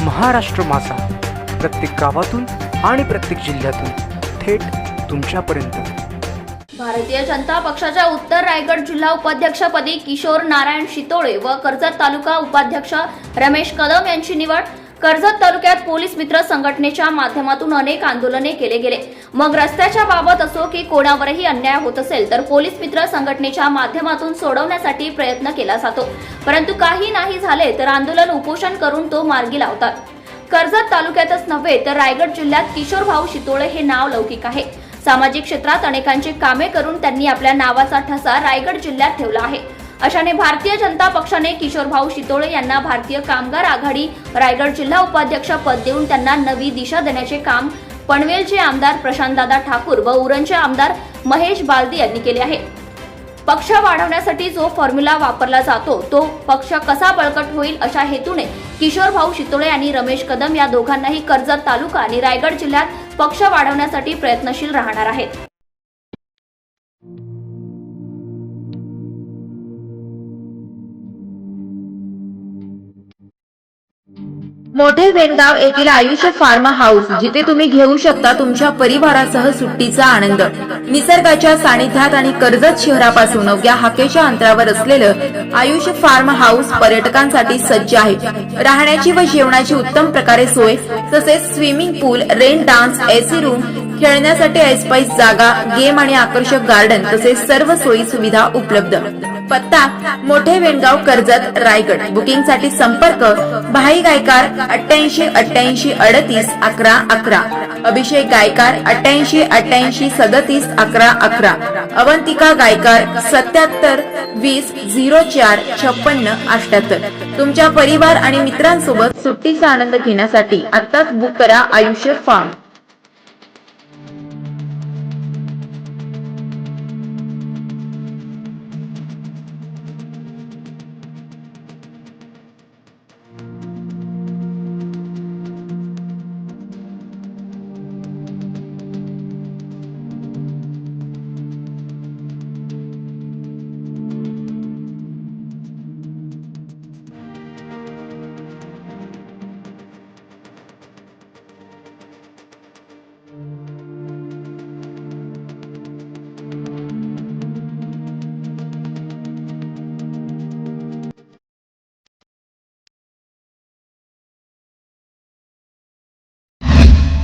महाराष्ट्र माझा, प्रत्येक गावातून आणि प्रत्येक जिल्ह्यातून थेट तुमच्यापर्यंत। भारतीय जनता पक्षाच्या उत्तर रायगड जिल्हा उपाध्यक्षपदी किशोर नारायण शितोळे व कर्जत तालुका उपाध्यक्ष रमेश कदम यांची निवड। कर्जत तालुक्यात पोलीस मित्र संघटनेच्या माध्यमातून अनेक आंदोलने केले गेले। मग रस्त्याच्या बाबत असो की कोणावरही अन्याय होत असेल तर पोलीस मित्र संघटनेच्या माध्यमातून सोडवण्यासाठी प्रयत्न केला जातो, परंतु काही नाही झाले तर आंदोलन उपोषण करून तो मार्गी लावतात। कर्जत तालुक्यातच नव्हे तर रायगड जिल्ह्यात किशोर भाऊ शितोळे हे नाव लौकिक आहे। सामाजिक क्षेत्रात अनेकांची कामे करून त्यांनी आपल्या नावाचा ठसा रायगड जिल्ह्यात ठेवला आहे। अशाने भारतीय जनता पक्षाने किशोर भाऊ शितोळे यांना भारतीय कामगार आघाडी रायगड जिल्हा उपाध्यक्ष पद देऊन त्यांना नवी दिशा देण्याचे काम पनवेलचे आमदार प्रशांतदादा ठाकूर व उरणचे आमदार महेश बालदी यांनी केले आहे। पक्ष वाढवण्यासाठी जो फॉर्म्युला वापरला जातो तो पक्ष कसा बळकट होईल अशा हेतूने किशोर भाऊ शितोळे आणि रमेश कदम या दोघांनाही कर्जत तालुका आणि रायगड जिल्ह्यात पक्ष वाढवण्यासाठी प्रयत्नशील राहणार आहेत। मोठे वेणगाव येथील आयुष्य फार्म हाऊस, जिथे तुम्ही घेऊ शकता तुमच्या परिवारासह सुट्टीचा आनंद। निसर्गाच्या सानिध्यात आणि कर्जत शहरापासून अवघ्या हाकेच्या अंतरावर असलेलं आयुष्य फार्म हाऊस पर्यटकांसाठी सज्ज आहे। राहण्याची व जेवणाची उत्तम प्रकारे सोय, तसेच स्विमिंग पूल, रेन डान्स, एसी रूम, खेळण्यासाठी ऐसपैस जागा, गेम आणि आकर्षक गार्डन तसेच सर्व सोयी सुविधा उपलब्ध। पत्ता मोठे वेणगाव, कर्जत, रायगड। बुकिंग साठी संपर्क भाई गायकार 88 88 38 11 11, अभिषेक गायकार 88 88 37 11 11, अवंतिका गायकार 77 20 04 56 78। तुमच्या परिवार आणि मित्रांसोबत सुट्टीचा आनंद घेण्यासाठी आत्ताच बुक करा आयुष्य फार्म।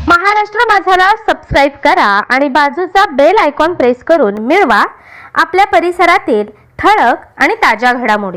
महाराष्ट्र माझाला सबस्क्राइब करा आणि बाजूचा बेल आयकॉन प्रेस करून मिळवा आपल्या परिसरातील ठळक आणि ताज्या घडामोडी।